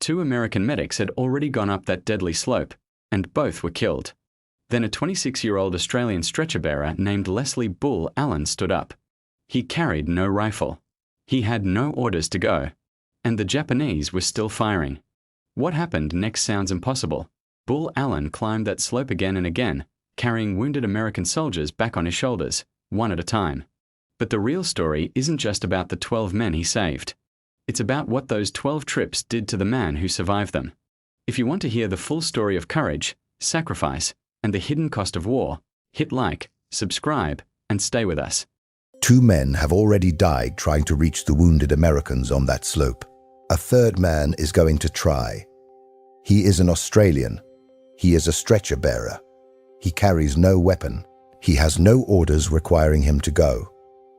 2 American medics had already gone up that deadly slope, and both were killed. Then a 26-year-old Australian stretcher-bearer named Leslie Bull Allen stood up. He carried no rifle. He had no orders to go. And the Japanese were still firing. What happened next sounds impossible. Bull Allen climbed that slope again and again, carrying wounded American soldiers back on his shoulders, one at a time. But the real story isn't just about the 12 men he saved. It's about what those 12 trips did to the man who survived them. If you want to hear the full story of courage, sacrifice, and the hidden cost of war, hit like, subscribe, and stay with us. 2 men have already died trying to reach the wounded Americans on that slope. A 3rd man is going to try. He is an Australian. He is a stretcher bearer. He carries no weapon. He has no orders requiring him to go.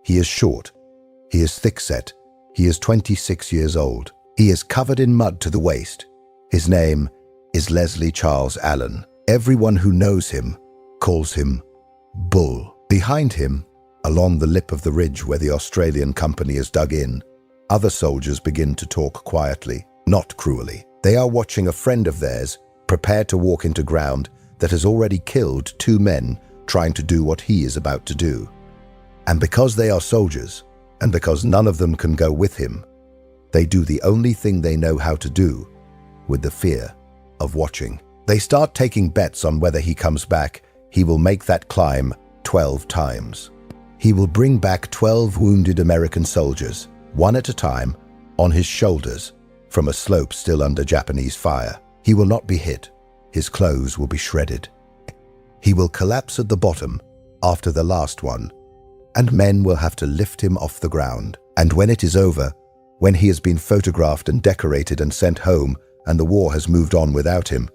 He is short. He is thick-set. He is 26 years old. He is covered in mud to the waist. His name is Leslie Charles Allen. Everyone who knows him calls him Bull. Behind him, along the lip of the ridge where the Australian company is dug in, other soldiers begin to talk quietly, not cruelly. They are watching a friend of theirs prepare to walk into ground that has already killed 2 men trying to do what he is about to do. And because they are soldiers, and because none of them can go with him, they do the only thing they know how to do, with the fear of watching. They start taking bets on whether he comes back. He will make that climb 12 times. He will bring back 12 wounded American soldiers, one at a time, on his shoulders, from a slope still under Japanese fire. He will not be hit. His clothes will be shredded. He will collapse at the bottom after the last one, and men will have to lift him off the ground. And when it is over, when he has been photographed and decorated and sent home, and the war has moved on without him,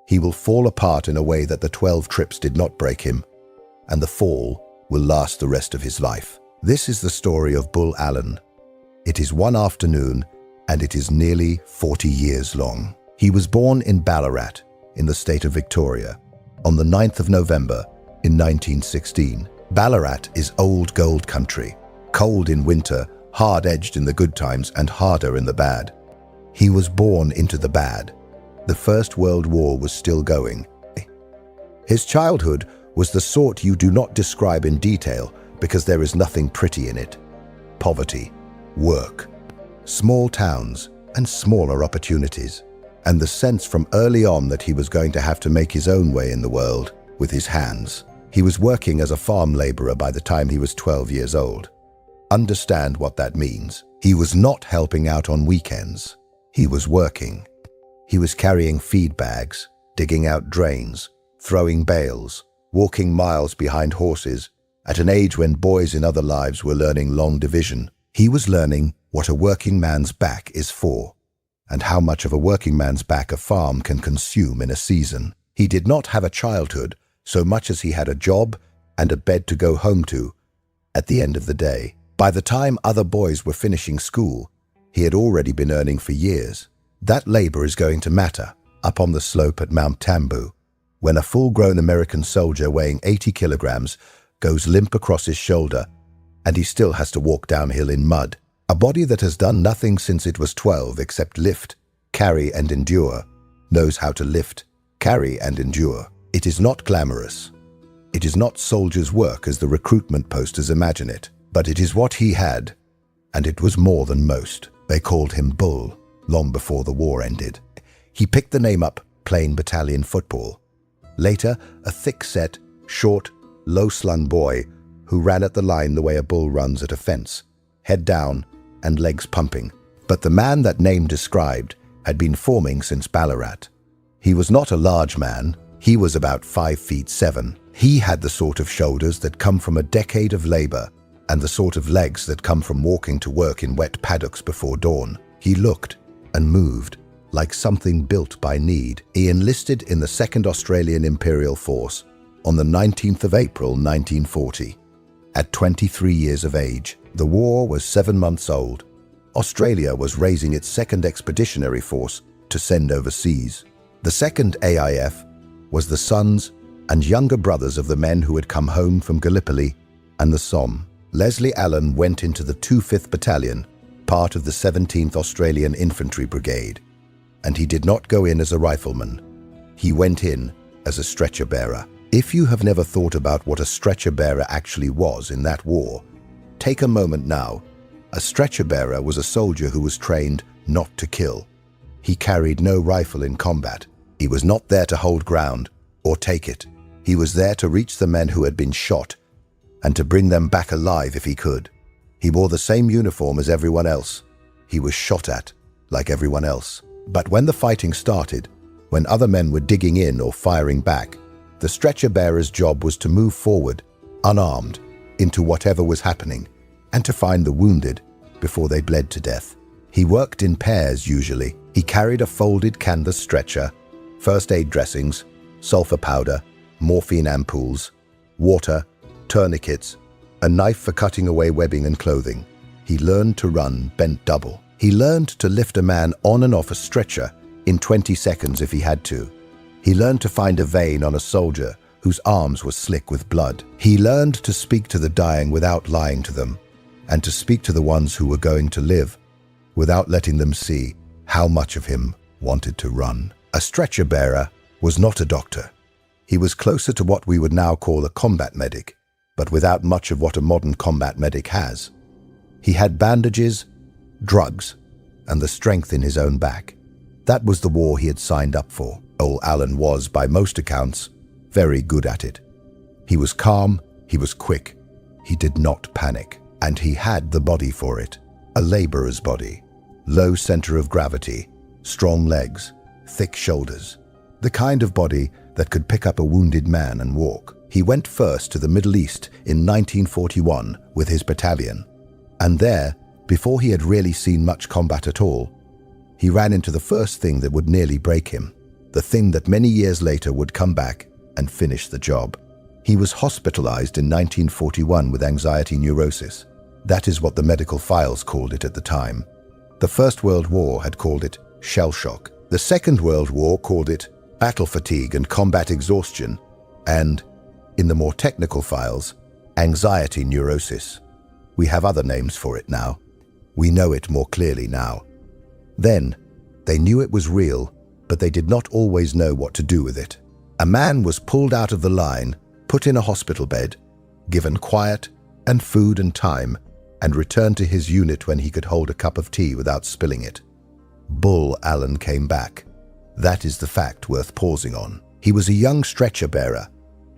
he will fall apart in a way that the 12 trips did not break him, and the fall will last the rest of his life. This is the story of Bull Allen. It is one afternoon, and it is nearly 40 years long. He was born in Ballarat, in the state of Victoria, on the 9th of November in 1916. Ballarat is old gold country, cold in winter, hard-edged in the good times, and harder in the bad. He was born into the bad. The First World War was still going. His childhood was the sort you do not describe in detail because there is nothing pretty in it. Poverty, work, small towns, and smaller opportunities, and the sense from early on that he was going to have to make his own way in the world with his hands. He was working as a farm laborer by the time he was 12 years old. Understand what that means. He was not helping out on weekends. He was working. He was carrying feed bags, digging out drains, throwing bales, walking miles behind horses, at an age when boys in other lives were learning long division. He was learning what a working man's back is for, and how much of a working man's back a farm can consume in a season. He did not have a childhood so much as he had a job and a bed to go home to at the end of the day. By the time other boys were finishing school, he had already been earning for years. That labor is going to matter up on the slope at Mount Tambu, when a full-grown American soldier weighing 80 kilograms goes limp across his shoulder, and he still has to walk downhill in mud. A body that has done nothing since it was 12 except lift, carry, and endure, knows how to lift, carry, and endure. It is not glamorous. It is not soldier's work as the recruitment posters imagine it, but it is what he had, and it was more than most. They called him Bull long before the war ended. He picked the name up playing battalion football. Later, a thick-set, short, low-slung boy who ran at the line the way a bull runs at a fence, head down and legs pumping. But the man that name described had been forming since Ballarat. He was not a large man. He was about 5'7". He had the sort of shoulders that come from a decade of labor and the sort of legs that come from walking to work in wet paddocks before dawn. He looked and moved like something built by need. He enlisted in the 2nd Australian Imperial Force on the 19th of April 1940. At 23 years of age, the war was 7 months old. Australia was raising its 2nd Expeditionary Force to send overseas. The 2nd AIF was the sons and younger brothers of the men who had come home from Gallipoli and the Somme. Leslie Allen went into the 25th Battalion, part of the 17th Australian Infantry Brigade, and he did not go in as a rifleman. He went in as a stretcher bearer. If you have never thought about what a stretcher bearer actually was in that war, take a moment now. A stretcher bearer was a soldier who was trained not to kill. He carried no rifle in combat. He was not there to hold ground or take it. He was there to reach the men who had been shot and to bring them back alive if he could. He wore the same uniform as everyone else. He was shot at like everyone else. But when the fighting started, when other men were digging in or firing back, the stretcher bearer's job was to move forward, unarmed, into whatever was happening, and to find the wounded before they bled to death. He worked in pairs usually. He carried a folded canvas stretcher, first aid dressings, sulfur powder, morphine ampoules, water, tourniquets, a knife for cutting away webbing and clothing. He learned to run bent double. He learned to lift a man on and off a stretcher in 20 seconds if he had to. He learned to find a vein on a soldier whose arms were slick with blood. He learned to speak to the dying without lying to them, and to speak to the ones who were going to live without letting them see how much of him wanted to run. A stretcher bearer was not a doctor. He was closer to what we would now call a combat medic, but without much of what a modern combat medic has. He had bandages, drugs, and the strength in his own back. That was the war he had signed up for. Old Alan was, by most accounts, very good at it. He was calm, he was quick, he did not panic, and he had the body for it. A laborer's body, low center of gravity, strong legs, thick shoulders. The kind of body that could pick up a wounded man and walk. He went first to the Middle East in 1941 with his battalion, and there, before he had really seen much combat at all, he ran into the first thing that would nearly break him, the thing that many years later would come back and finish the job. He was hospitalized in 1941 with anxiety neurosis. That is what the medical files called it at the time. The First World War had called it shell shock. The Second World War called it battle fatigue and combat exhaustion, and, in the more technical files, anxiety neurosis. We have other names for it now. We know it more clearly now. Then, they knew it was real, but they did not always know what to do with it. A man was pulled out of the line, put in a hospital bed, given quiet and food and time, and returned to his unit when he could hold a cup of tea without spilling it. Bull Allen came back. That is the fact worth pausing on. He was a young stretcher bearer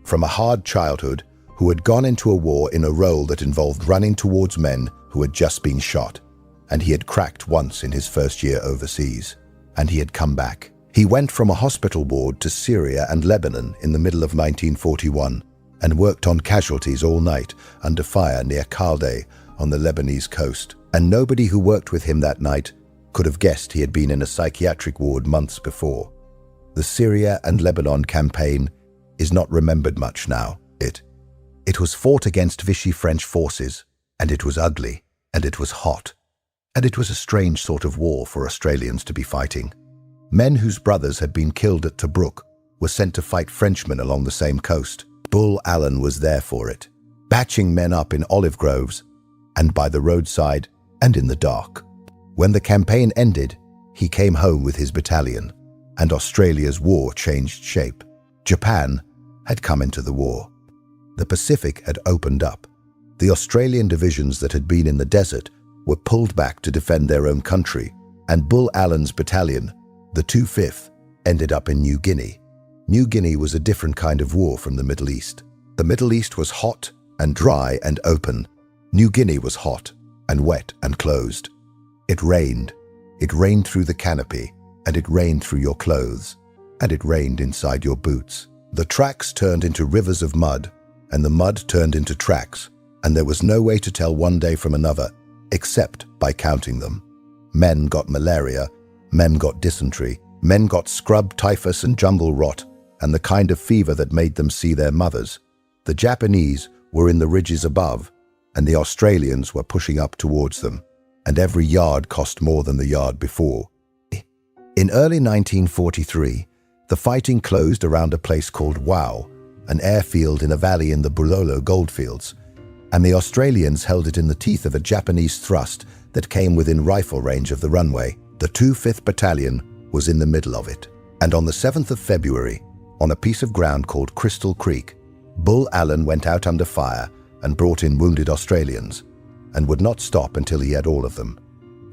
from a hard childhood who had gone into a war in a role that involved running towards men who had just been shot, and he had cracked once in his first year overseas, and he had come back. He went from a hospital ward to Syria and Lebanon in the middle of 1941 and worked on casualties all night under fire near Kaldeh on the Lebanese coast, and nobody who worked with him that night could have guessed he had been in a psychiatric ward months before. The Syria and Lebanon campaign is not remembered much now. It was fought against Vichy French forces, and it was ugly, and it was hot, and it was a strange sort of war for Australians to be fighting. Men whose brothers had been killed at Tobruk were sent to fight Frenchmen along the same coast. Bull Allen was there for it, batching men up in olive groves, and by the roadside, and in the dark. When the campaign ended, he came home with his battalion, and Australia's war changed shape. Japan had come into the war. The Pacific had opened up. The Australian divisions that had been in the desert were pulled back to defend their own country, and Bull Allen's battalion, the 2/5th, ended up in New Guinea. New Guinea was a different kind of war from the Middle East. The Middle East was hot and dry and open. New Guinea was hot and wet and closed. It rained. It rained through the canopy, and it rained through your clothes, and it rained inside your boots. The tracks turned into rivers of mud, and the mud turned into tracks, and there was no way to tell one day from another, except by counting them. Men got malaria, men got dysentery, men got scrub typhus and jungle rot, and the kind of fever that made them see their mothers. The Japanese were in the ridges above, and the Australians were pushing up towards them, and every yard cost more than the yard before. In early 1943, the fighting closed around a place called Wau, an airfield in a valley in the Bulolo goldfields, and the Australians held it in the teeth of a Japanese thrust that came within rifle range of the runway. The 2/5th Battalion was in the middle of it. And on the 7th of February, on a piece of ground called Crystal Creek, Bull Allen went out under fire and brought in wounded Australians, and would not stop until he had all of them.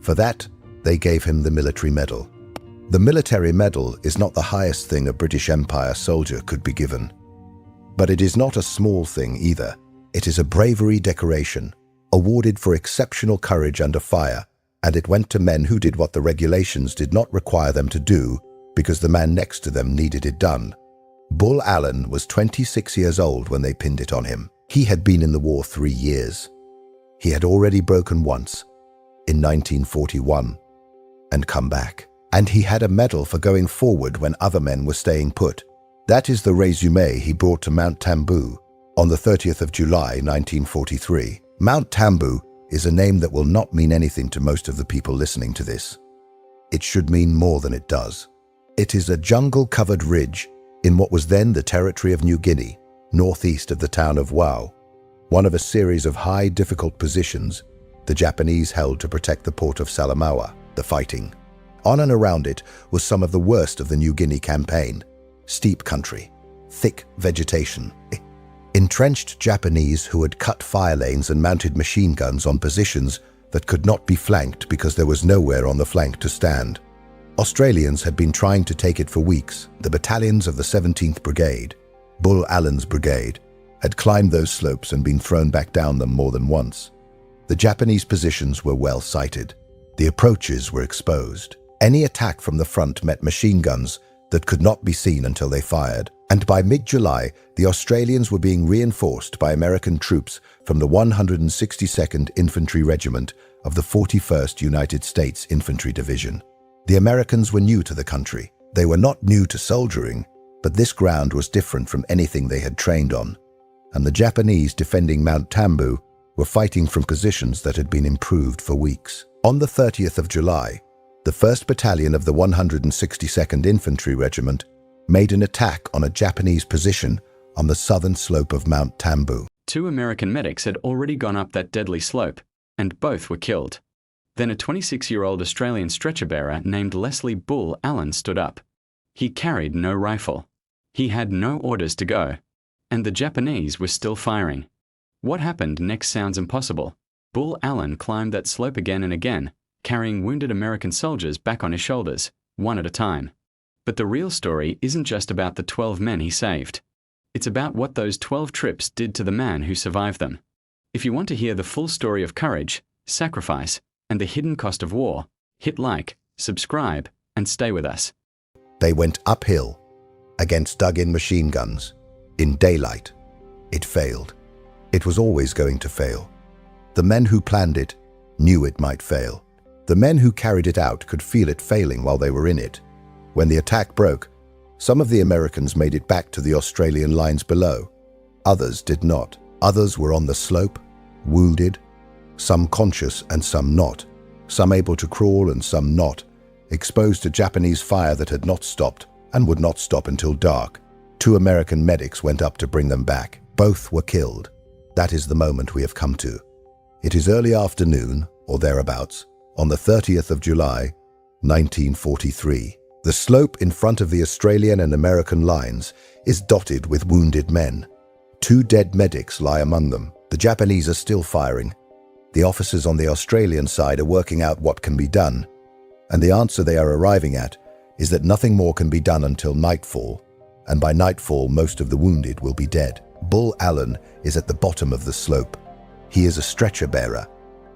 For that, they gave him the military medal. The military medal is not the highest thing a British Empire soldier could be given. But it is not a small thing either. It is a bravery decoration, awarded for exceptional courage under fire, and it went to men who did what the regulations did not require them to do because the man next to them needed it done. Bull Allen was 26 years old when they pinned it on him. He had been in the war 3 years. He had already broken once, in 1941, and come back. And he had a medal for going forward when other men were staying put. That is the resume he brought to Mount Tambu on the 30th of July, 1943. Mount Tambu is a name that will not mean anything to most of the people listening to this. It should mean more than it does. It is a jungle-covered ridge in what was then the territory of New Guinea, northeast of the town of Wau, one of a series of high, difficult positions the Japanese held to protect the port of Salamaua, the fighting. On and around it was some of the worst of the New Guinea campaign: steep country, thick vegetation, entrenched Japanese who had cut fire lanes and mounted machine guns on positions that could not be flanked because there was nowhere on the flank to stand. Australians had been trying to take it for weeks. The battalions of the 17th Brigade, Bull Allen's brigade, had climbed those slopes and been thrown back down them more than once. The Japanese positions were well sighted. The approaches were exposed. Any attack from the front met machine guns that could not be seen until they fired. And by mid-July, the Australians were being reinforced by American troops from the 162nd Infantry Regiment of the 41st United States Infantry Division. The Americans were new to the country. They were not new to soldiering, but this ground was different from anything they had trained on. And the Japanese defending Mount Tambu were fighting from positions that had been improved for weeks. On the 30th of July, the 1st Battalion of the 162nd Infantry Regiment made an attack on a Japanese position on the southern slope of Mount Tambu. 2 American medics had already gone up that deadly slope, and both were killed. Then a 26-year-old Australian stretcher-bearer named Leslie Bull Allen stood up. He carried no rifle. He had no orders to go, and the Japanese were still firing. What happened next sounds impossible. Bull Allen climbed that slope again and again, carrying wounded American soldiers back on his shoulders, one at a time. But the real story isn't just about the 12 men he saved. It's about what those 12 trips did to the man who survived them. If you want to hear the full story of courage, sacrifice, and the hidden cost of war, hit like, subscribe, and stay with us. They went uphill, against dug-in machine guns, in daylight. It failed. It was always going to fail. The men who planned it knew it might fail. The men who carried it out could feel it failing while they were in it. When the attack broke, some of the Americans made it back to the Australian lines below. Others did not. Others were on the slope, wounded, some conscious and some not, some able to crawl and some not, exposed to Japanese fire that had not stopped and would not stop until dark. 2 American medics went up to bring them back. Both were killed. That is the moment we have come to. It is early afternoon, or thereabouts, on the 30th of July, 1943. The slope in front of the Australian and American lines is dotted with wounded men. 2 dead medics lie among them. The Japanese are still firing. The officers on the Australian side are working out what can be done, and the answer they are arriving at is that nothing more can be done until nightfall, and by nightfall most of the wounded will be dead. Bull Allen is at the bottom of the slope. He is a stretcher bearer.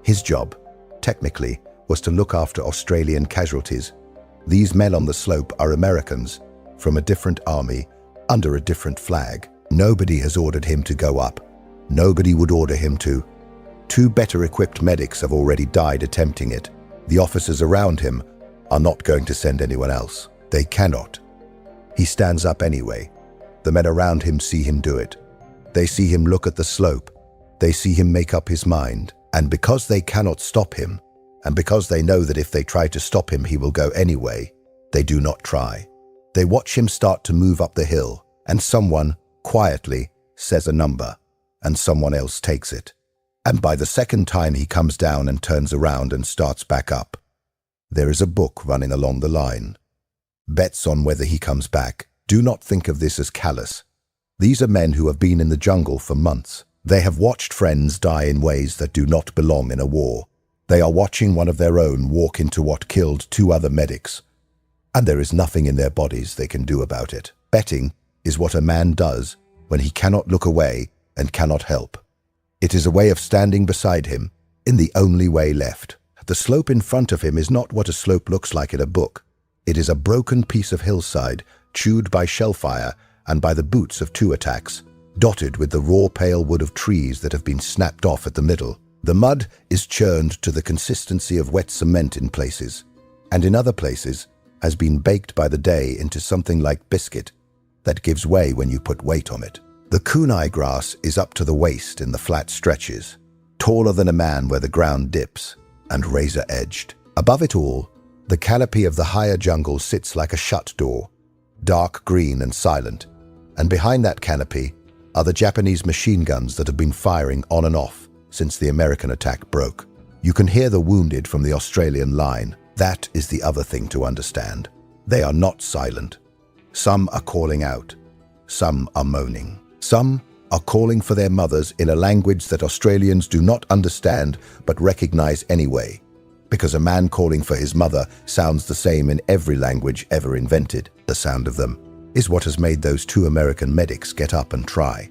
His job, technically, was to look after Australian casualties. These men on the slope are Americans, from a different army, under a different flag. Nobody has ordered him to go up. Nobody would order him to. 2 better equipped medics have already died attempting it. The officers around him are not going to send anyone else. They cannot. He stands up anyway. The men around him see him do it. They see him look at the slope. They see him make up his mind. And because they cannot stop him, and because they know that if they try to stop him he will go anyway, they do not try. They watch him start to move up the hill, and someone, quietly, says a number, and someone else takes it. And by the second time he comes down and turns around and starts back up. There is a book running along the line. bets on whether he comes back. Do not think of this as callous. These are men who have been in the jungle for months. They have watched friends die in ways that do not belong in a war. They are watching one of their own walk into what killed 2 other medics. And there is nothing in their bodies they can do about it. Betting is what a man does when he cannot look away and cannot help. It is a way of standing beside him in the only way left. The slope in front of him is not what a slope looks like in a book. It is a broken piece of hillside, chewed by shellfire and by the boots of 2 attacks, dotted with the raw pale wood of trees that have been snapped off at the middle. The mud is churned to the consistency of wet cement in places, and in other places has been baked by the day into something like biscuit that gives way when you put weight on it. The kunai grass is up to the waist in the flat stretches, taller than a man where the ground dips, and razor-edged. Above it all, the canopy of the higher jungle sits like a shut door, dark green and silent, and behind that canopy are the Japanese machine guns that have been firing on and off since the American attack broke. You can hear the wounded from the Australian line. That is the other thing to understand. They are not silent. Some are calling out. Some are moaning. Some are calling for their mothers in a language that Australians do not understand but recognize anyway, because a man calling for his mother sounds the same in every language ever invented. The sound of them is what has made those 2 American medics get up and try.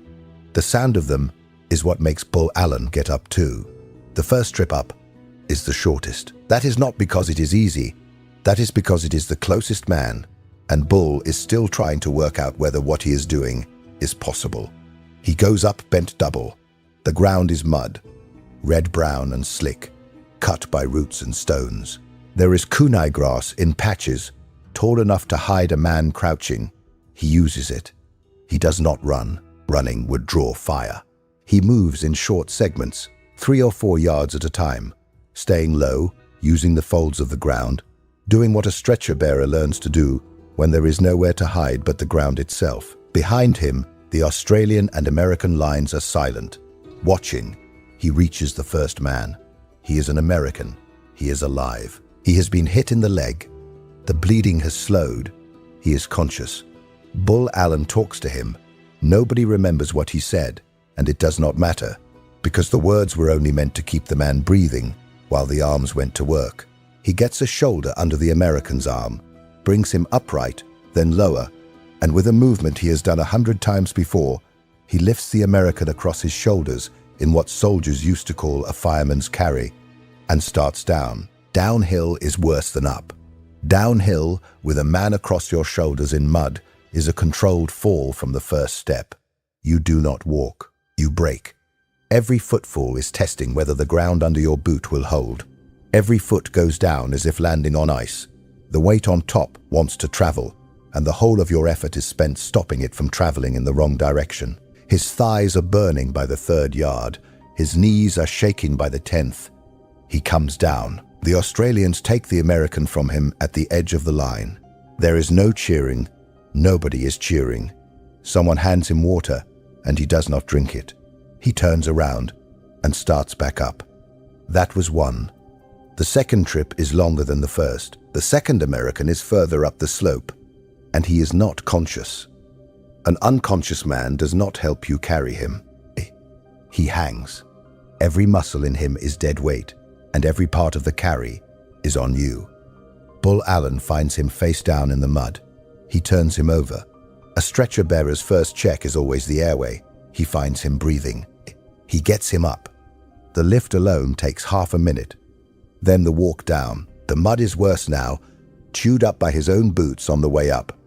The sound of them is what makes Bull Allen get up too. The first trip up is the shortest. That is not because it is easy. That is because it is the closest man, and Bull is still trying to work out whether what he is doing is possible. He goes up bent double. The ground is mud, red-brown and slick, cut by roots and stones. There is kunai grass in patches, tall enough to hide a man crouching. He uses it. He does not run. Running would draw fire. He moves in short segments, 3 or 4 yards at a time, staying low, using the folds of the ground, doing what a stretcher bearer learns to do when there is nowhere to hide but the ground itself. Behind him, the Australian and American lines are silent. Watching, he reaches the first man. He is an American. He is alive. He has been hit in the leg. The bleeding has slowed. He is conscious. Bull Allen talks to him. Nobody remembers what he said, and it does not matter, because the words were only meant to keep the man breathing while the arms went to work. He gets a shoulder under the American's arm, brings him upright, then lower, and with a movement he has done 100 times before, he lifts the American across his shoulders in what soldiers used to call a fireman's carry, and starts down. Downhill is worse than up. Downhill, with a man across your shoulders in mud, is a controlled fall from the first step. You do not walk. You break. Every footfall is testing whether the ground under your boot will hold. Every foot goes down as if landing on ice. The weight on top wants to travel, and the whole of your effort is spent stopping it from traveling in the wrong direction. His thighs are burning by the 3rd yard. His knees are shaking by the 10th. He comes down. The Australians take the American from him at the edge of the line. There is no cheering. Nobody is cheering. Someone hands him water, and he does not drink it. He turns around and starts back up. That was one. The second trip is longer than the first. The second American is further up the slope, and he is not conscious. An unconscious man does not help you carry him. He hangs. Every muscle in him is dead weight, and every part of the carry is on you. Bull Allen finds him face down in the mud. He turns him over. A stretcher bearer's first check is always the airway. He finds him breathing. He gets him up. The lift alone takes half a minute. Then the walk down. The mud is worse now, chewed up by his own boots on the way up.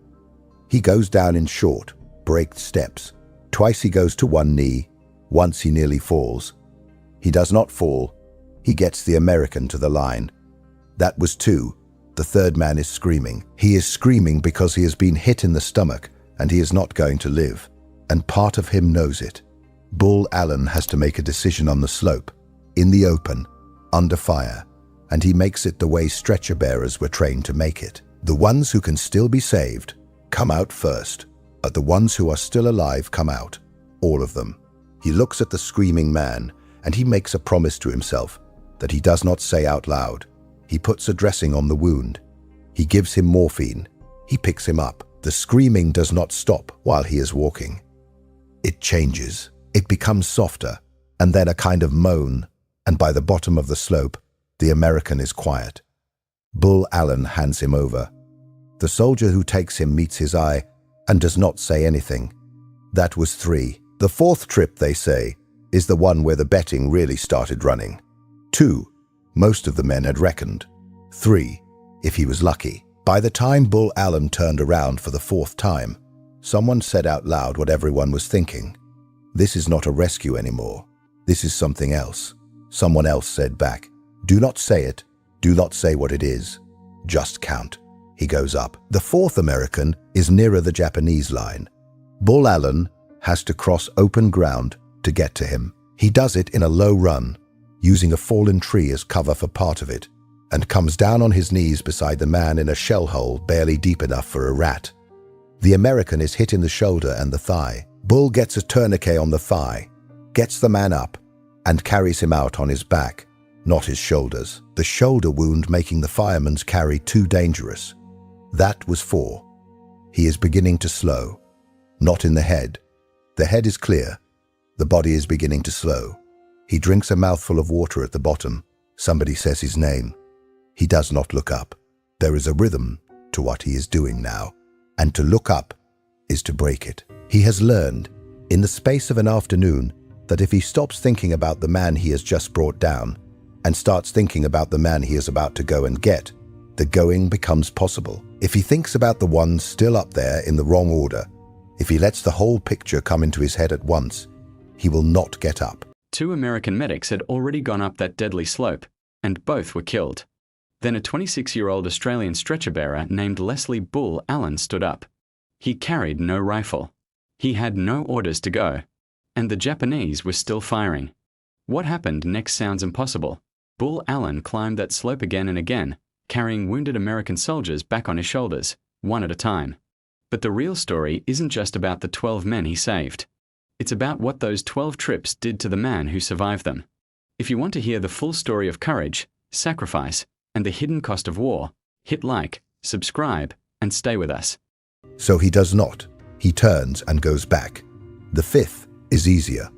He goes down in short, braked steps. Twice he goes to one knee. Once he nearly falls. He does not fall. He gets the American to the line. That was 2. The third man is screaming. He is screaming because he has been hit in the stomach and he is not going to live. And part of him knows it. Bull Allen has to make a decision on the slope, in the open, under fire, and he makes it the way stretcher bearers were trained to make it. The ones who can still be saved come out first, but the ones who are still alive come out, all of them. He looks at the screaming man, and he makes a promise to himself that he does not say out loud. He puts a dressing on the wound. He gives him morphine. He picks him up. The screaming does not stop while he is walking. It changes. It becomes softer, and then a kind of moan, and by the bottom of the slope, the American is quiet. Bull Allen hands him over. The soldier who takes him meets his eye and does not say anything. That was 3. The 4th trip, they say, is the one where the betting really started running. 2, most of the men had reckoned. 3, if he was lucky. By the time Bull Allen turned around for the 4th time, someone said out loud what everyone was thinking. This is not a rescue anymore. This is something else. Someone else said back, do not say it. Do not say what it is. Just count. He goes up. The 4th American is nearer the Japanese line. Bull Allen has to cross open ground to get to him. He does it in a low run, using a fallen tree as cover for part of it, and comes down on his knees beside the man in a shell hole barely deep enough for a rat. The American is hit in the shoulder and the thigh. Bull gets a tourniquet on the thigh, gets the man up, and carries him out on his back, not his shoulders. The shoulder wound making the fireman's carry too dangerous. That was 4. He is beginning to slow. Not in the head. The head is clear. The body is beginning to slow. He drinks a mouthful of water at the bottom. Somebody says his name. He does not look up. There is a rhythm to what he is doing now, and to look up is to break it. He has learned, in the space of an afternoon, that if he stops thinking about the man he has just brought down and starts thinking about the man he is about to go and get, the going becomes possible. If he thinks about the ones still up there in the wrong order, if he lets the whole picture come into his head at once, he will not get up. 2 American medics had already gone up that deadly slope, and both were killed. Then a 26-year-old Australian stretcher-bearer named Leslie Bull Allen stood up. He carried no rifle. He had no orders to go, and the Japanese were still firing. What happened next sounds impossible. Bull Allen climbed that slope again and again, carrying wounded American soldiers back on his shoulders, one at a time. But the real story isn't just about the 12 men he saved. It's about what those 12 trips did to the man who survived them. If you want to hear the full story of courage, sacrifice, and the hidden cost of war, hit like, subscribe, and stay with us. So he does not. He turns and goes back. The 5th is easier.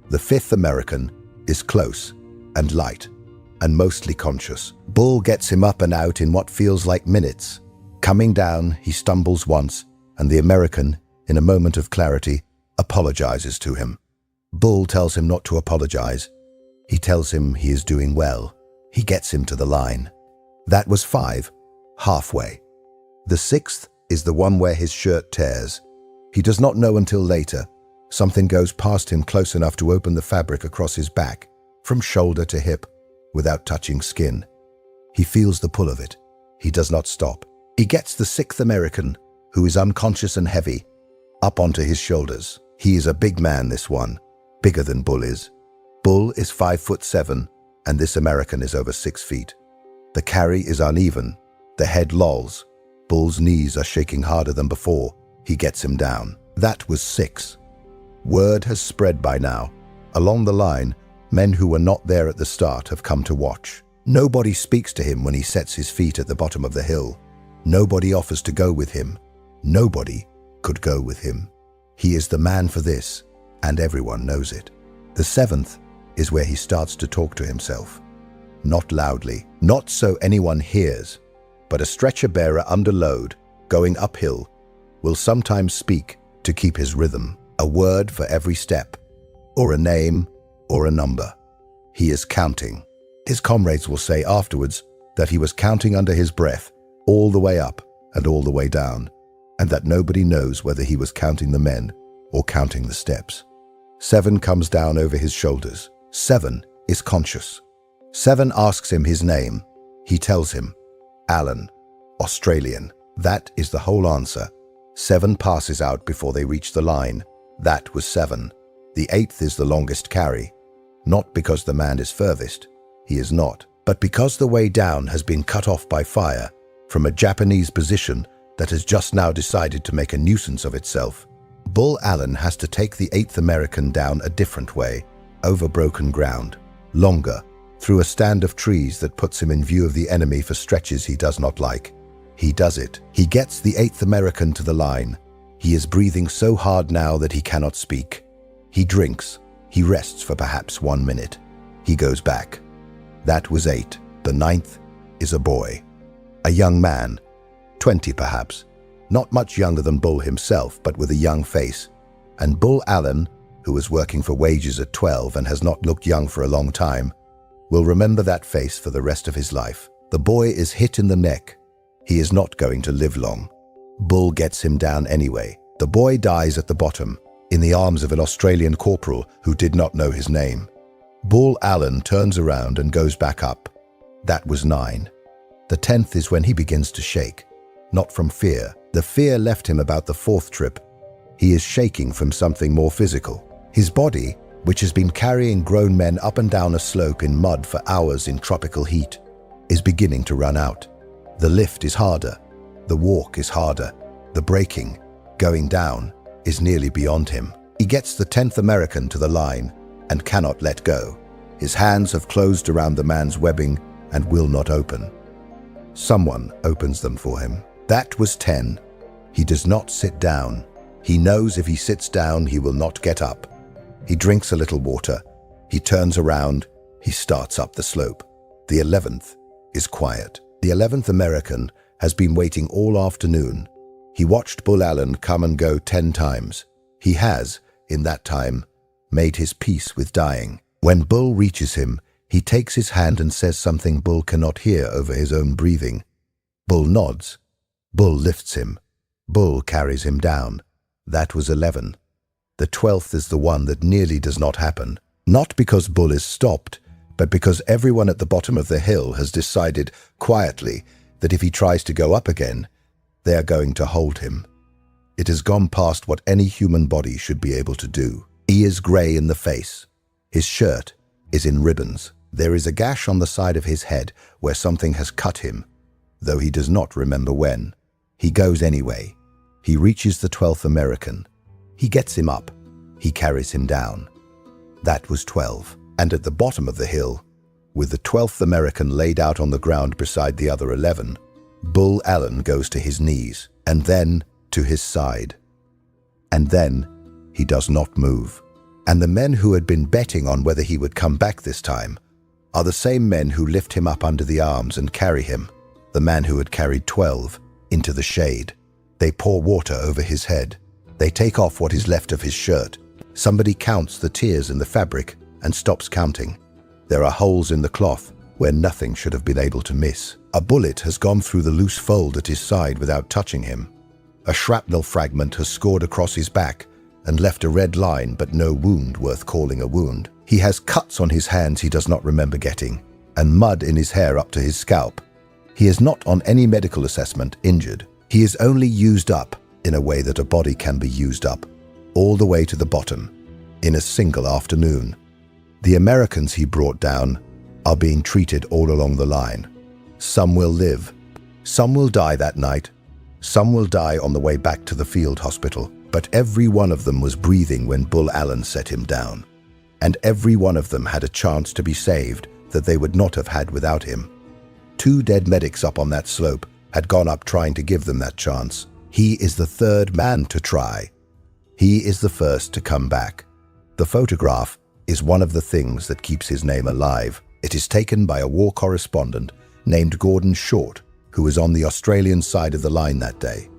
The 5th American is close and light and mostly conscious. Bull gets him up and out in what feels like minutes. Coming down, he stumbles once, and the American, in a moment of clarity, apologizes to him. Bull tells him not to apologize. He tells him he is doing well. He gets him to the line. That was 5, halfway. The 6th is the one where his shirt tears. He does not know until later. Something goes past him close enough to open the fabric across his back, from shoulder to hip, without touching skin. He feels the pull of it. He does not stop. He gets the 6th American, who is unconscious and heavy, up onto his shoulders. He is a big man, this one, bigger than Bull is. Bull is 5'7", and this American is over 6 feet. The carry is uneven. The head lolls. Bull's knees are shaking harder than before. He gets him down. That was 6. Word has spread by now. Along the line, men who were not there at the start have come to watch. Nobody speaks to him when he sets his feet at the bottom of the hill. Nobody offers to go with him. Nobody could go with him. He is the man for this, and everyone knows it. The 7th is where he starts to talk to himself. Not loudly, not so anyone hears, but a stretcher bearer under load, going uphill, will sometimes speak to keep his rhythm, a word for every step, or a name, or a number. He is counting. His comrades will say afterwards that he was counting under his breath all the way up and all the way down, and that nobody knows whether he was counting the men or counting the steps. 7 comes down over his shoulders. 7 is conscious. 7 asks him his name. He tells him, Allen, Australian. That is the whole answer. 7 passes out before they reach the line. That was 7. The 8th is the longest carry. Not because the man is furthest. He is not. But because the way down has been cut off by fire from a Japanese position that has just now decided to make a nuisance of itself. Bull Allen has to take the 8th American down a different way, over broken ground, longer, through a stand of trees that puts him in view of the enemy for stretches he does not like. He does it. He gets the 8th American to the line. He is breathing so hard now that he cannot speak. He drinks. He rests for perhaps 1 minute. He goes back. That was 8. The 9th is a boy. A young man, 20 perhaps. Not much younger than Bull himself, but with a young face. And Bull Allen, who was working for wages at 12 and has not looked young for a long time, will remember that face for the rest of his life. The boy is hit in the neck. He is not going to live long. Bull gets him down anyway. The boy dies at the bottom, in the arms of an Australian corporal who did not know his name. Bull Allen turns around and goes back up. That was 9. The 10th is when he begins to shake. Not from fear. The fear left him about the 4th trip. He is shaking from something more physical. His body, which has been carrying grown men up and down a slope in mud for hours in tropical heat, is beginning to run out. The lift is harder. The walk is harder. The braking, going down, is nearly beyond him. He gets the 10th American to the line and cannot let go. His hands have closed around the man's webbing and will not open. Someone opens them for him. That was 10. He does not sit down. He knows if he sits down, he will not get up. He drinks a little water. He turns around. He starts up the slope. The 11th is quiet. The 11th American has been waiting all afternoon. He watched Bull Allen come and go 10 times. He has, in that time, made his peace with dying. When Bull reaches him, he takes his hand and says something Bull cannot hear over his own breathing. Bull nods. Bull lifts him. Bull carries him down. That was 11. The 12th is the one that nearly does not happen. Not because Bull is stopped, but because everyone at the bottom of the hill has decided quietly that if he tries to go up again, they are going to hold him. It has gone past what any human body should be able to do. He is grey in the face. His shirt is in ribbons. There is a gash on the side of his head where something has cut him, though he does not remember when. He goes anyway. He reaches the 12th American. He gets him up. He carries him down. That was 12. And at the bottom of the hill, with the 12th American laid out on the ground beside the other 11, Bull Allen goes to his knees, and then to his side. And then he does not move. And the men who had been betting on whether he would come back this time are the same men who lift him up under the arms and carry him, the man who had carried 12, into the shade. They pour water over his head. They take off what is left of his shirt. Somebody counts the tears in the fabric and stops counting. There are holes in the cloth where nothing should have been able to miss. A bullet has gone through the loose fold at his side without touching him. A shrapnel fragment has scored across his back and left a red line, but no wound worth calling a wound. He has cuts on his hands he does not remember getting, and mud in his hair up to his scalp. He is not on any medical assessment injured. He is only used up in a way that a body can be used up, all the way to the bottom, in a single afternoon. The Americans he brought down are being treated all along the line. Some will live. Some will die that night. Some will die on the way back to the field hospital. But every one of them was breathing when Bull Allen set him down. And every one of them had a chance to be saved that they would not have had without him. 2 dead medics up on that slope had gone up trying to give them that chance. He is the 3rd man to try. He is the first to come back. The photograph is one of the things that keeps his name alive. It is taken by a war correspondent named Gordon Short, who was on the Australian side of the line that day,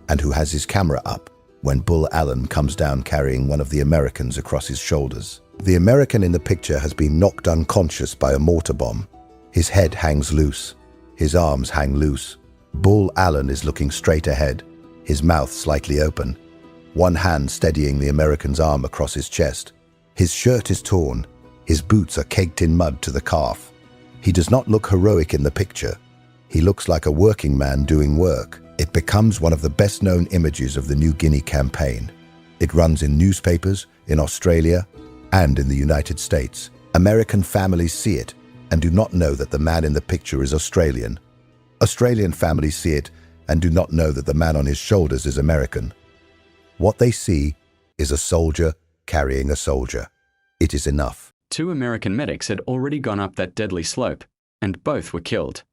and who has his camera up when Bull Allen comes down carrying one of the Americans across his shoulders. The American in the picture has been knocked unconscious by a mortar bomb. His head hangs loose. His arms hang loose. Bull Allen is looking straight ahead, his mouth slightly open, one hand steadying the American's arm across his chest. His shirt is torn. His boots are caked in mud to the calf. He does not look heroic in the picture. He looks like a working man doing work. It becomes one of the best-known images of the New Guinea campaign. It runs in newspapers, in Australia, and in the United States. American families see it and do not know that the man in the picture is Australian. Australian families see it and do not know that the man on his shoulders is American. What they see is a soldier carrying a soldier. It is enough. 2 American medics had already gone up that deadly slope, and both were killed.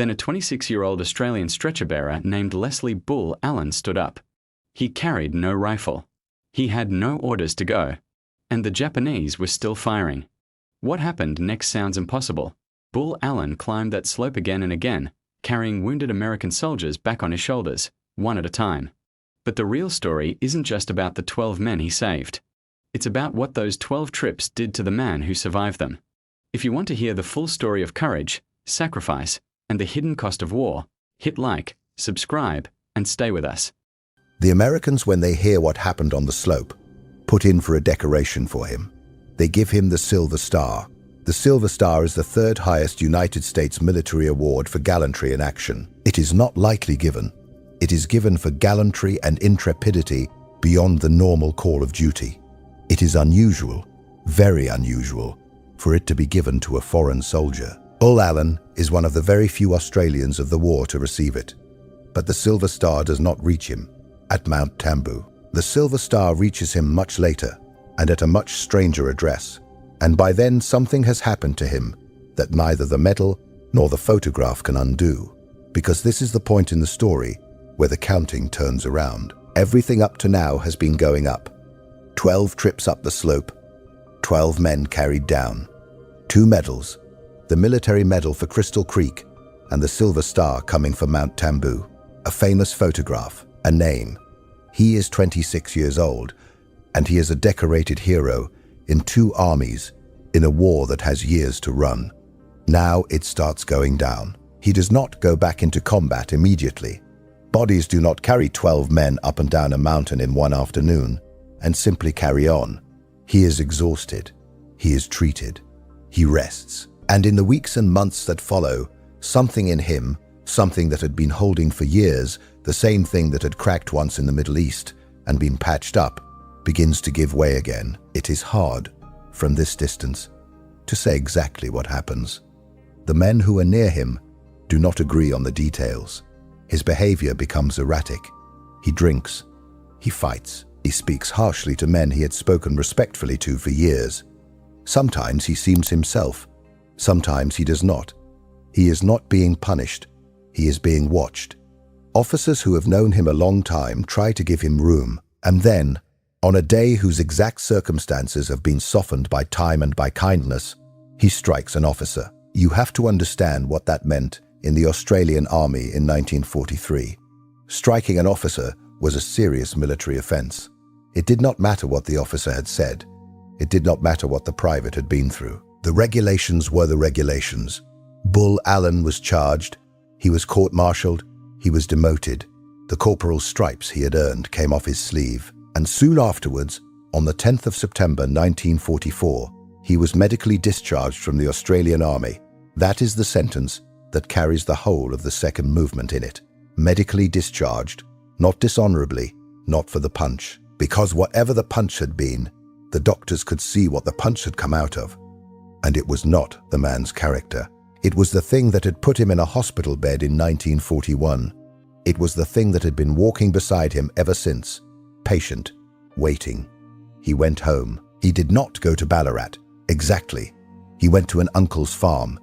Then a 26-year-old Australian stretcher bearer named Leslie Bull Allen stood up. He carried no rifle. He had no orders to go. And the Japanese were still firing. What happened next sounds impossible. Bull Allen climbed that slope again and again, carrying wounded American soldiers back on his shoulders, one at a time. But the real story isn't just about the 12 men he saved. It's about what those 12 trips did to the man who survived them. If you want to hear the full story of courage, sacrifice, and the hidden cost of war, hit like, subscribe, and stay with us. The Americans, when they hear what happened on the slope, put in for a decoration for him. They give him the Silver Star. The Silver Star is the third highest United States military award for gallantry in action. It is not lightly given. It is given for gallantry and intrepidity beyond the normal call of duty. It is unusual, very unusual, for it to be given to a foreign soldier. Bull Allen is one of the very few Australians of the war to receive it. But the Silver Star does not reach him at Mount Tambu. The Silver Star reaches him much later and at a much stranger address. And by then something has happened to him that neither the medal nor the photograph can undo. Because this is the point in the story where the counting turns around. Everything up to now has been going up. 12 trips up the slope, 12 men carried down, 2 medals, the military medal for Crystal Creek and the Silver Star coming for Mount Tambu, a famous photograph, a name. He is 26 years old, and he is a decorated hero in 2 armies in a war that has years to run. Now it starts going down. He does not go back into combat immediately. Bodies do not carry 12 men up and down a mountain in one afternoon and simply carry on. He is exhausted. He is treated. He rests. And in the weeks and months that follow, something in him, something that had been holding for years, the same thing that had cracked once in the Middle East and been patched up, begins to give way again. It is hard, from this distance, to say exactly what happens. The men who are near him do not agree on the details. His behavior becomes erratic. He drinks. He fights. He speaks harshly to men he had spoken respectfully to for years. Sometimes he seems himself. Sometimes he does not. He is not being punished. He is being watched. Officers who have known him a long time try to give him room, and then, on a day whose exact circumstances have been softened by time and by kindness, he strikes an officer. You have to understand what that meant in the Australian Army in 1943. Striking an officer was a serious military offence. It did not matter what the officer had said. It did not matter what the private had been through. The regulations were the regulations. Bull Allen was charged. He was court-martialed. He was demoted. The corporal's stripes he had earned came off his sleeve. And soon afterwards, on the 10th of September 1944, he was medically discharged from the Australian Army. That is the sentence that carries the whole of the second movement in it. Medically discharged, not dishonorably, not for the punch. Because whatever the punch had been, the doctors could see what the punch had come out of. And it was not the man's character. It was the thing that had put him in a hospital bed in 1941. It was the thing that had been walking beside him ever since, patient, waiting. He went home. He did not go to Ballarat. Exactly. He went to an uncle's farm,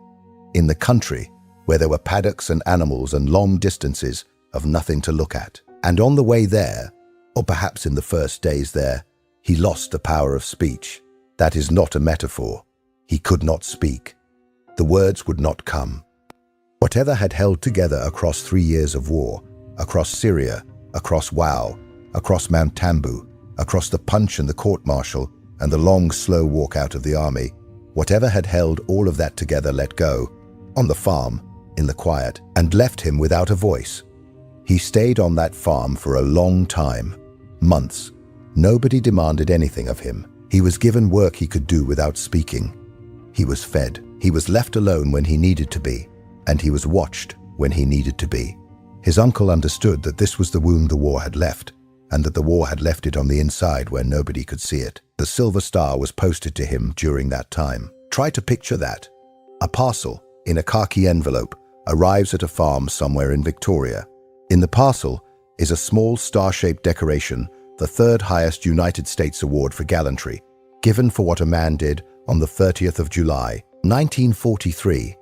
in the country, where there were paddocks and animals and long distances of nothing to look at. And on the way there, or perhaps in the first days there, he lost the power of speech. That is not a metaphor. He could not speak. The words would not come. Whatever had held together across 3 years of war, across Syria, across Wau, across Mount Tambu, across the punch and the court-martial, and the long, slow walk out of the army, whatever had held all of that together let go, on the farm, in the quiet, and left him without a voice. He stayed on that farm for a long time, months. Nobody demanded anything of him. He was given work he could do without speaking. He was fed. He was left alone when he needed to be, and he was watched when he needed to be. His uncle understood that this was the wound the war had left, and that the war had left it on the inside where nobody could see it. The Silver Star was posted to him during that time. Try to picture that. A parcel, in a khaki envelope, arrives at a farm somewhere in Victoria. In the parcel is a small star-shaped decoration, the third highest United States award for gallantry, given for what a man did on the 30th of July, 1943,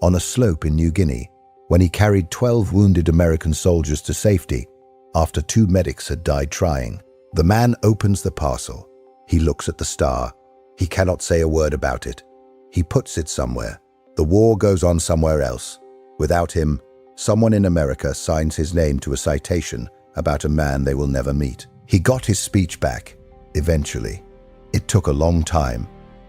on a slope in New Guinea, when he carried 12 wounded American soldiers to safety after 2 medics had died trying. The man opens the parcel. He looks at the star. He cannot say a word about it. He puts it somewhere. The war goes on somewhere else. Without him, someone in America signs his name to a citation about a man they will never meet. He got his speech back, eventually. It took a long time.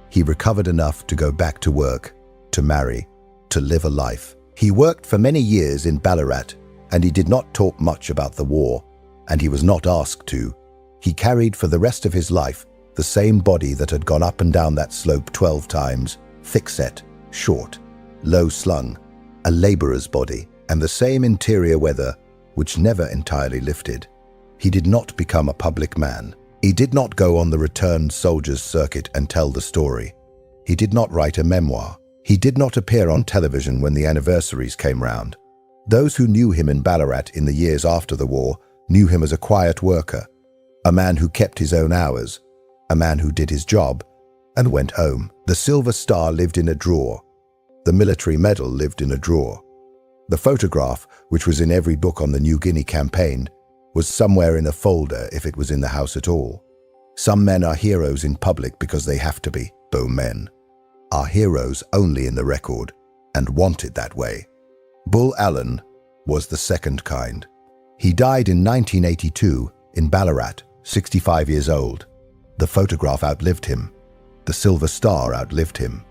He recovered enough to go back to work, to marry, to live a life. He worked for many years in Ballarat, and he did not talk much about the war, and he was not asked to. He carried for the rest of his life the same body that had gone up and down that slope 12 times, thick-set, short, low-slung, a labourer's body, and the same interior weather which never entirely lifted. He did not become a public man. He did not go on the returned soldiers' circuit and tell the story. He did not write a memoir. He did not appear on television when the anniversaries came round. Those who knew him in Ballarat in the years after the war knew him as a quiet worker, a man who kept his own hours, a man who did his job and went home. The Silver Star lived in a drawer. The military medal lived in a drawer. The photograph, which was in every book on the New Guinea campaign, was somewhere in a folder if it was in the house at all. Some men are heroes in public because they have to be, though men are heroes only in the record and wanted that way. Bull Allen was the second kind. He died in 1982 in Ballarat, 65 years old. The photograph outlived him. The Silver Star outlived him.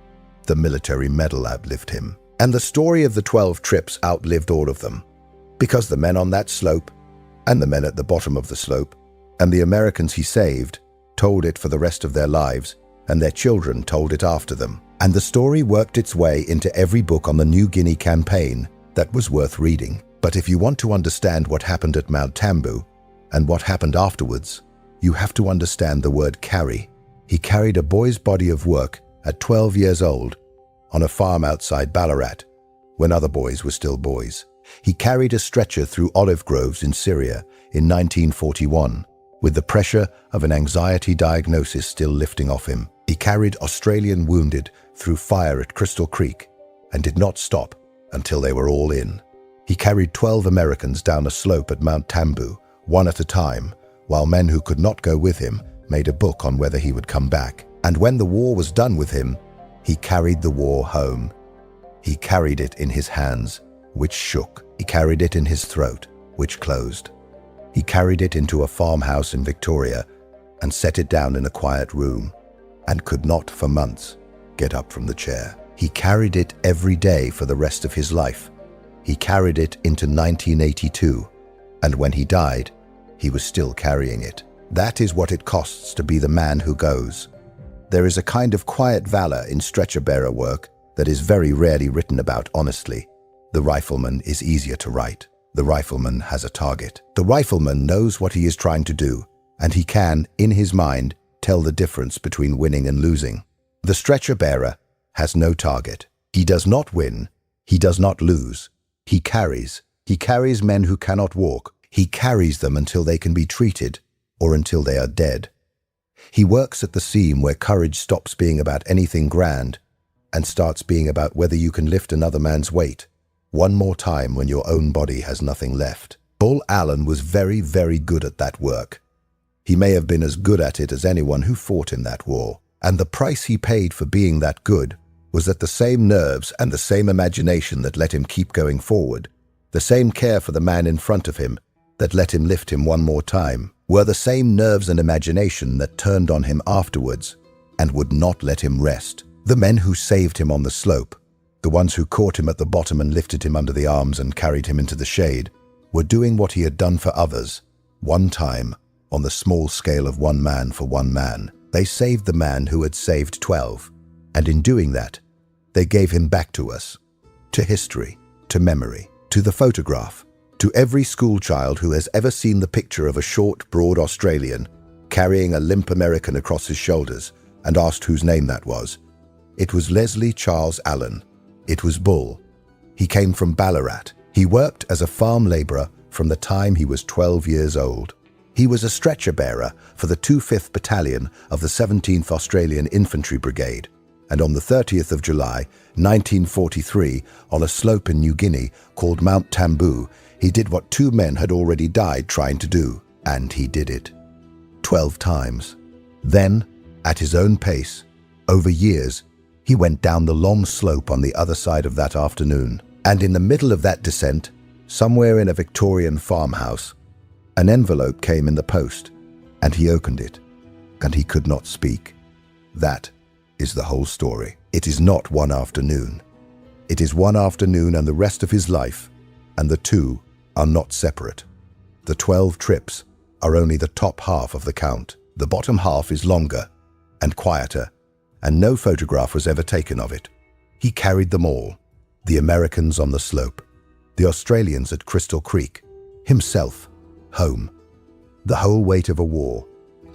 The military medal outlived him. And the story of the 12 trips outlived all of them, because the men on that slope, and the men at the bottom of the slope, and the Americans he saved, told it for the rest of their lives, and their children told it after them. And the story worked its way into every book on the New Guinea campaign that was worth reading. But if you want to understand what happened at Mount Tambu, and what happened afterwards, you have to understand the word carry. He carried a boy's body of work at 12 years old on a farm outside Ballarat, when other boys were still boys. He carried a stretcher through olive groves in Syria in 1941, with the pressure of an anxiety diagnosis still lifting off him. He carried Australian wounded through fire at Crystal Creek and did not stop until they were all in. He carried 12 Americans down a slope at Mount Tambu, one at a time, while men who could not go with him made a book on whether he would come back. And when the war was done with him, he carried the war home. He carried it in his hands, which shook. He carried it in his throat, which closed. He carried it into a farmhouse in Victoria and set it down in a quiet room, and could not for months get up from the chair. He carried it every day for the rest of his life. He carried it into 1982, and when he died, he was still carrying it. That is what it costs to be the man who goes. There is a kind of quiet valor in stretcher-bearer work that is very rarely written about honestly. The rifleman is easier to write. The rifleman has a target. The rifleman knows what he is trying to do, and he can, in his mind, tell the difference between winning and losing. The stretcher-bearer has no target. He does not win. He does not lose. He carries. He carries men who cannot walk. He carries them until they can be treated or until they are dead. He works at the seam where courage stops being about anything grand and starts being about whether you can lift another man's weight one more time when your own body has nothing left. Bull Allen was very, very good at that work. He may have been as good at it as anyone who fought in that war. And the price he paid for being that good was that the same nerves and the same imagination that let him keep going forward, the same care for the man in front of him that let him lift him one more time, were the same nerves and imagination that turned on him afterwards and would not let him rest. The men who saved him on the slope, the ones who caught him at the bottom and lifted him under the arms and carried him into the shade, were doing what he had done for others, one time, on the small scale of one man for one man. They saved the man who had saved 12, and in doing that, they gave him back to us, to history, to memory, to the photograph, to every school child who has ever seen the picture of a short, broad Australian carrying a limp American across his shoulders and asked whose name that was. It was Leslie Charles Allen. It was Bull. He came from Ballarat. He worked as a farm labourer from the time he was 12 years old. He was a stretcher bearer for the 25th Battalion of the 17th Australian Infantry Brigade, And on the 30th of July, 1943, on a slope in New Guinea called Mount Tambu, he did what 2 men had already died trying to do, and he did it 12 times. Then, at his own pace, over years, he went down the long slope on the other side of that afternoon. And in the middle of that descent, somewhere in a Victorian farmhouse, an envelope came in the post, and he opened it, and he could not speak. That is the whole story. It is not one afternoon. It is one afternoon and the rest of his life, and the two are not separate. The 12 trips are only the top half of the count. The bottom half is longer and quieter, and no photograph was ever taken of it. He carried them all. The Americans on the slope, the Australians at Crystal Creek, himself, home. The whole weight of a war,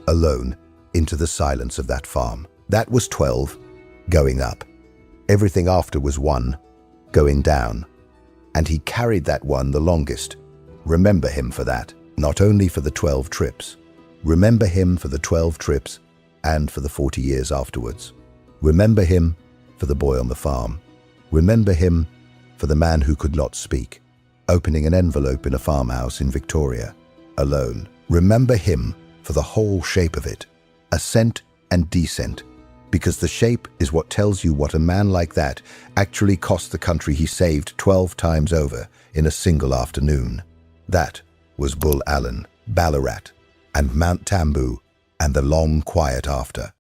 alone, into the silence of that farm. That was 12, going up. Everything after was 1, going down. And he carried that one the longest. Remember him for that, not only for the 12 trips. Remember him for the 12 trips and for the 40 years afterwards. Remember him for the boy on the farm. Remember him for the man who could not speak, opening an envelope in a farmhouse in Victoria, alone. Remember him for the whole shape of it, ascent and descent, because the shape is what tells you what a man like that actually cost the country he saved 12 times over in a single afternoon. That was Bull Allen, Ballarat, and Mount Tambu, and the long quiet after.